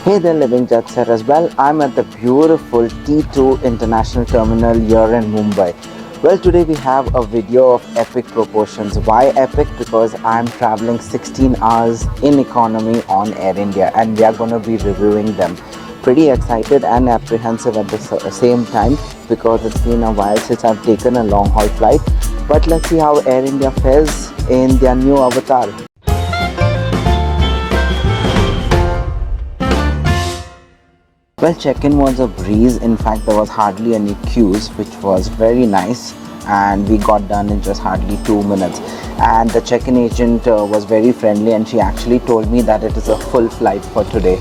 Hey there, living jet setters. Well, I'm at the beautiful T2 International Terminal here in Mumbai. Well, today we have a video of epic proportions. Why epic? Because I'm traveling 16 hours in economy on Air India and we are going to be reviewing them. Pretty excited and apprehensive at the same time because it's been a while since I've taken a long haul flight. But let's see how Air India fares in their new avatar. Well, check-in was a breeze. In fact, there was hardly any queues, which was very nice, and we got done in just hardly 2 minutes. And the check-in agent was very friendly, and she actually told me that it is a full flight for today.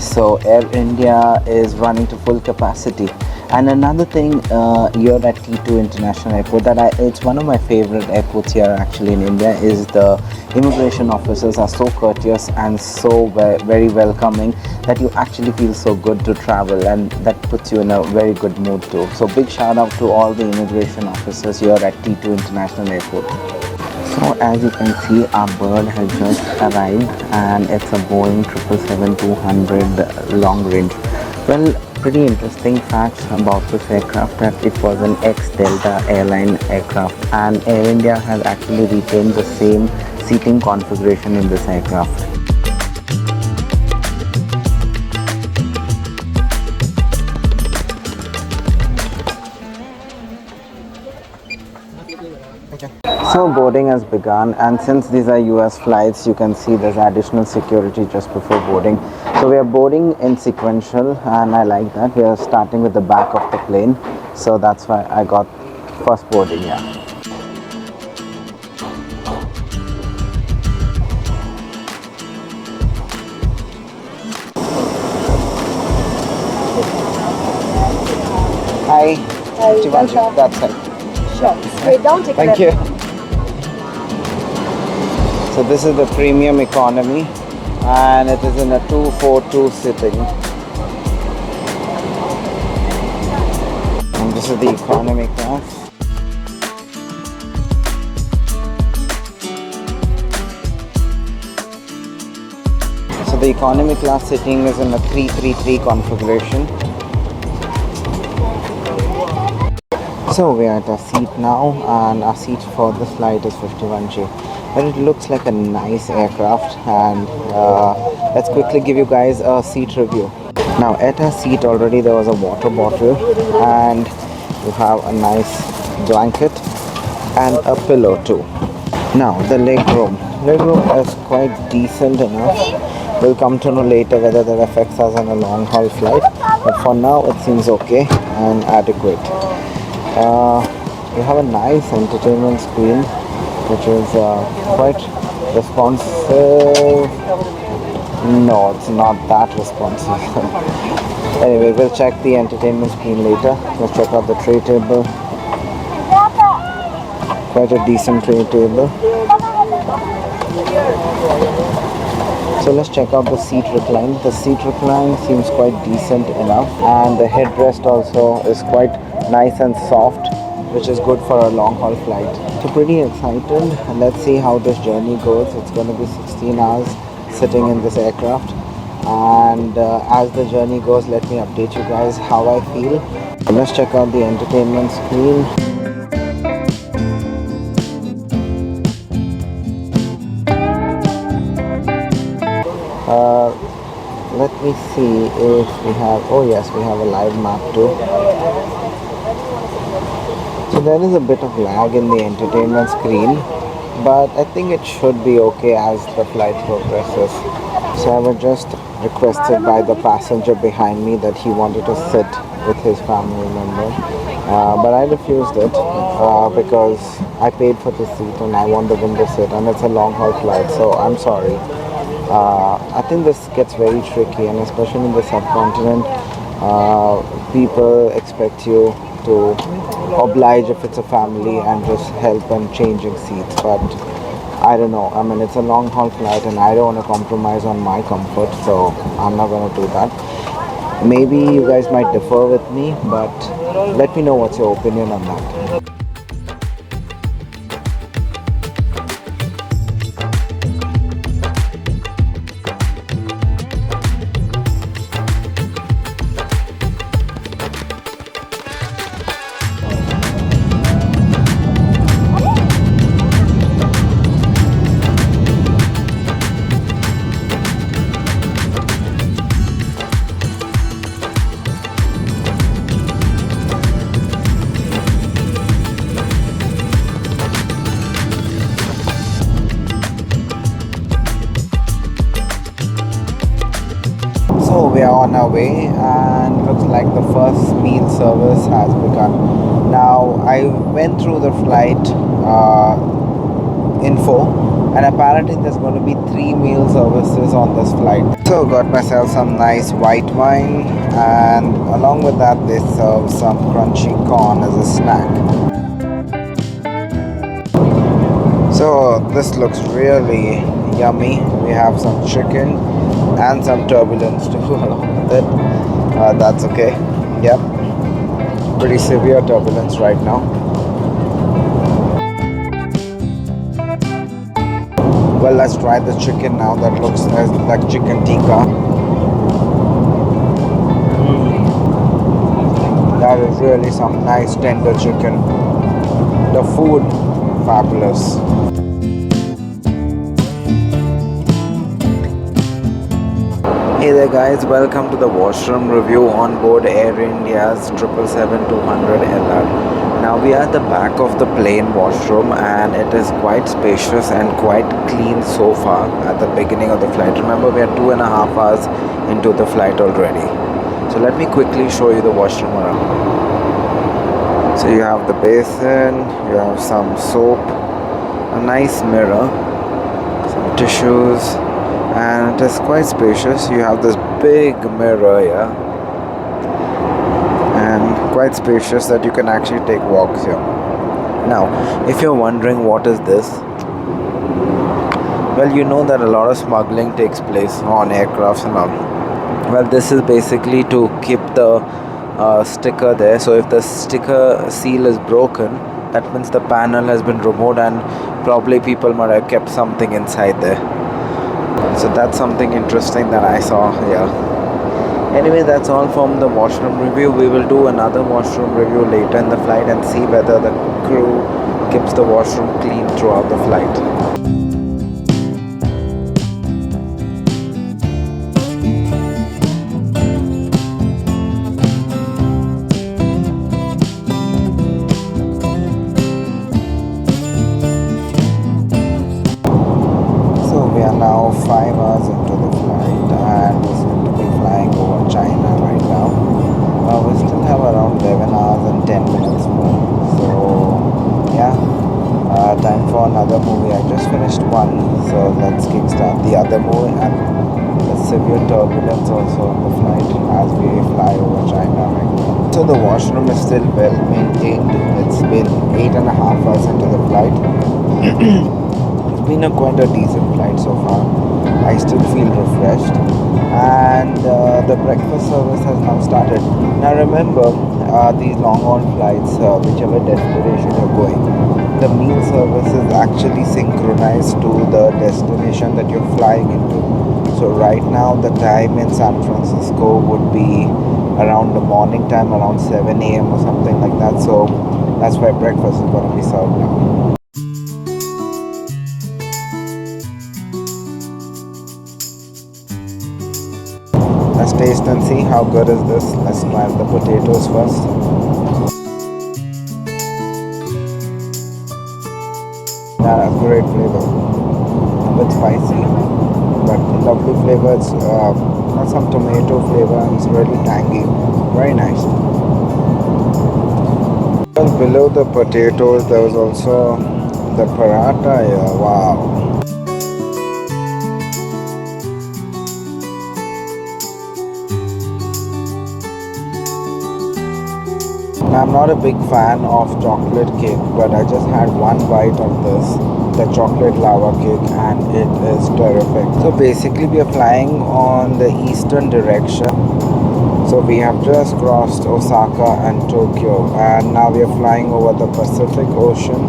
So Air India is running to full capacity. And another thing here at T2 International Airport it's one of my favorite airports here actually in India is the immigration officers are so courteous and so very welcoming that you actually feel so good to travel, and that puts you in a very good mood too. So big shout out to all the immigration officers here at T2 International Airport. So as you can see, our bird has just arrived and it's a Boeing 777-200 long range. Well, pretty interesting facts about this aircraft that it was an ex-Delta airline aircraft, and Air India has actually retained the same seating configuration in this aircraft. So boarding has begun, and since these are US flights, you can see there's additional security just before boarding. So we are boarding in sequential, and I like that. We are starting with the back of the plane, so that's why I got first boarding here. Hi. Hi, welcome. That's it. Sure. Straight down, take Thank you. So this is the premium economy and it is in a 242 sitting. And this is the economy class. So the economy class sitting is in a 333 configuration. So we are at our seat now, and our seat for this flight is 51J. But it looks like a nice aircraft, and let's quickly give you guys a seat review. Now at our seat already there was a water bottle, and you have a nice blanket and a pillow too. Now the legroom is quite decent enough. We'll come to know later whether that affects us on a long haul flight, but for now it seems okay and adequate. You have a nice entertainment screen which is quite responsive. No, it's not that responsive. Anyway, we'll check the entertainment screen later. Let's check out the tray table. Quite a decent tray table. So let's check out the seat recline. The seat recline seems quite decent enough, and the headrest also is quite nice and soft, which is good for a long haul flight. So pretty excited. Let's see how this journey goes. It's going to be 16 hours sitting in this aircraft, and as the journey goes, let me update you guys how I feel. So let's check out the entertainment screen. Let me see if we have, oh yes, we have a live map too. So there is a bit of lag in the entertainment screen, but I think it should be okay as the flight progresses. So I was just requested by the passenger behind me that he wanted to sit with his family member, but I refused it because I paid for the seat and I want the window seat, and it's a long haul flight, so I'm sorry. I think this gets very tricky, and especially in the subcontinent, people expect you to oblige if it's a family and just help them changing seats. But I don't know. I mean, it's a long haul flight, and I don't want to compromise on my comfort, so I'm not going to do that. Maybe you guys might differ with me, but let me know what's your opinion on that. we are on our way, and looks like the first meal service has begun. Now I went through the flight info, and apparently there's going to be 3 meal services on this flight. So got myself some nice white wine, and along with that they serve some crunchy corn as a snack. So this looks really yummy. We have some chicken and some turbulence too along with it. That's okay. Yep, pretty severe turbulence right now. Well, let's try the chicken now. That looks like chicken tikka. That is really some nice tender chicken. The food, fabulous. Hey there guys, welcome to the washroom review on board Air India's 777-200 LR. Now we are at the back of the plane washroom, and it is quite spacious and quite clean so far at the beginning of the flight. Remember, we are 2.5 hours into the flight already. So let me quickly show you the washroom around. So you have the basin, you have some soap, a nice mirror, some tissues, and it is quite spacious. You have this big mirror here, and quite spacious that you can actually take walks here. Now, if you're wondering what is this, well, you know that a lot of smuggling takes place on aircrafts and all. Well, this is basically to keep the sticker there. So if the sticker seal is broken, that means the panel has been removed, and probably people might have kept something inside there. So that's something interesting that I saw here. Anyway, that's all from the washroom review. We will do another washroom review later in the flight and see whether the crew keeps the washroom clean throughout the flight. Now 5 hours into the flight, and we're going to be flying over China right now. We still have around 11 hours and 10 minutes more. So yeah, time for another movie. I just finished one, so let's kickstart the other movie. And the severe turbulence also on the flight as we fly over China right now. So the washroom is still well maintained. It's been 8.5 hours into the flight. It's been quite a decent flight so far. I still feel refreshed, and the breakfast service has now started. Now remember, these long haul flights, whichever destination you're going, the meal service is actually synchronized to the destination that you're flying into. So right now the time in San Francisco would be around the morning time, around 7 a.m. or something like that. So that's why breakfast is going to be served now. Let's taste and see how good is this. Let's try the potatoes first. Yeah, great flavor. A bit spicy, but lovely flavor. It's got some tomato flavor, and it's really tangy. Very nice. Below the potatoes, there was also the paratha here. Wow. I'm not a big fan of chocolate cake, but I just had one bite of this, the chocolate lava cake, and it is terrific. So basically we are flying on the eastern direction. So we have just crossed Osaka and Tokyo, and now we are flying over the Pacific Ocean,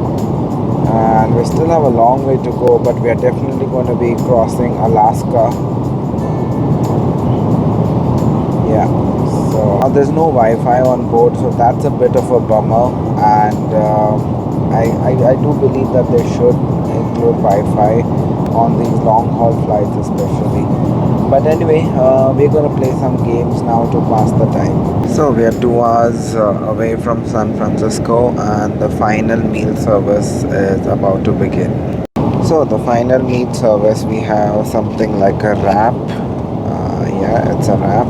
and we still have a long way to go, but we are definitely going to be crossing Alaska. Yeah. So there's no Wi-Fi on board, so that's a bit of a bummer, and I do believe that they should include Wi-Fi on these long haul flights especially. But anyway, we're going to play some games now to pass the time. So we are 2 hours away from San Francisco, and the final meal service is about to begin. So the final meal service, we have something like a wrap. Yeah, it's a wrap.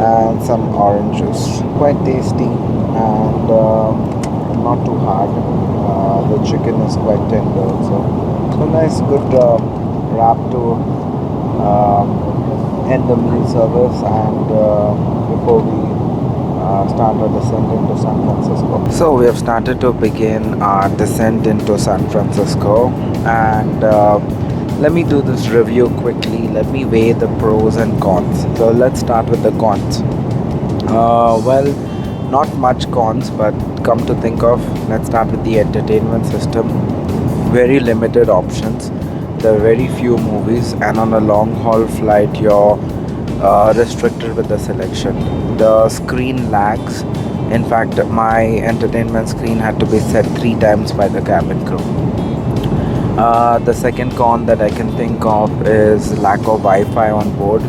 And some orange juice. Quite tasty and not too hard. The chicken is quite tender also. So nice, good wrap to end the meal service and before we start our descent into San Francisco. So we have started to begin our descent into San Francisco, and let me do this review quickly. Let me weigh the pros and cons. So let's start with the cons. Well, not much cons, but come to think of, let's start with the entertainment system. Very limited options. There are very few movies, and on a long haul flight, you're restricted with the selection. The screen lags. In fact, my entertainment screen had to be set 3 times by the cabin crew. The second con that I can think of is lack of Wi-Fi on board.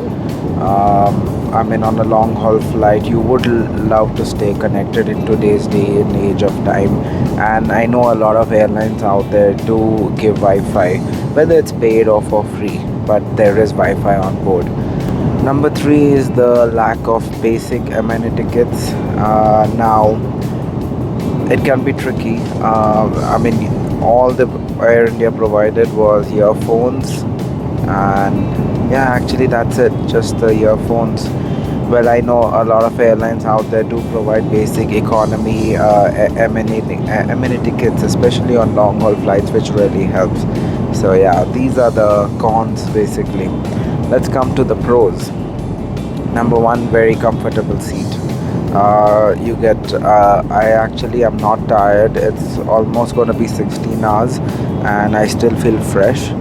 I mean, on a long haul flight, you would love to stay connected in today's day and age of time. And I know a lot of airlines out there do give Wi-Fi, whether it's paid or for free, but there is Wi-Fi on board. Number three is the lack of basic amenity kits. Now, it can be tricky. I mean, all the Air India provided was earphones, and yeah, actually that's it, just the earphones. Well, I know a lot of airlines out there do provide basic economy amenity kits, especially on long haul flights, which really helps. So yeah, these are the cons basically. Let's come to the pros. Number one, very comfortable seat. You get I actually am not tired. It's almost going to be 16 hours and I still feel fresh,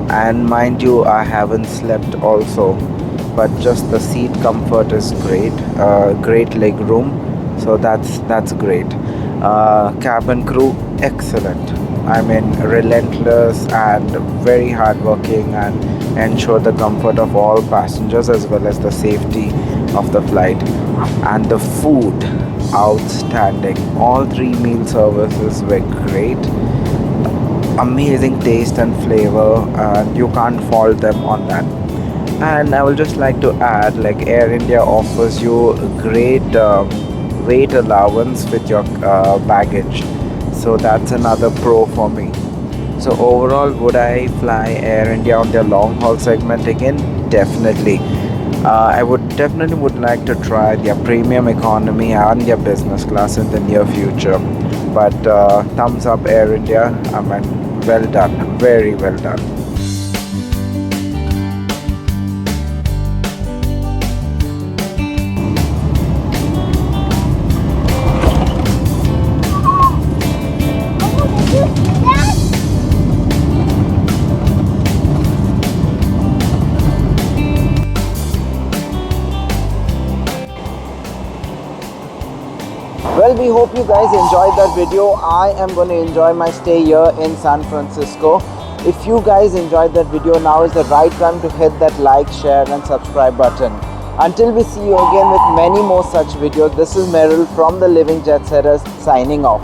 and mind you, I haven't slept also, but just the seat comfort is great. Great leg room, so that's great. Cabin crew, excellent. I mean, relentless and very hardworking, and ensure the comfort of all passengers as well as the safety of the flight. And the food, outstanding. All three meal services were great. Amazing taste and flavor, and you can't fault them on that. And I would just like to add, like, Air India offers you great weight allowance with your baggage, so that's another pro for me. So overall, would I fly Air India on their long haul segment again? Definitely. I would definitely would like to try their premium economy and their business class in the near future. But thumbs up Air India. I mean, well done, very well done. Well, we hope you guys enjoyed that video. I am going to enjoy my stay here in San Francisco. If you guys enjoyed that video, now is the right time to hit that like, share and subscribe button. Until we see you again with many more such videos, this is Merrill from the Living Jet Setters signing off.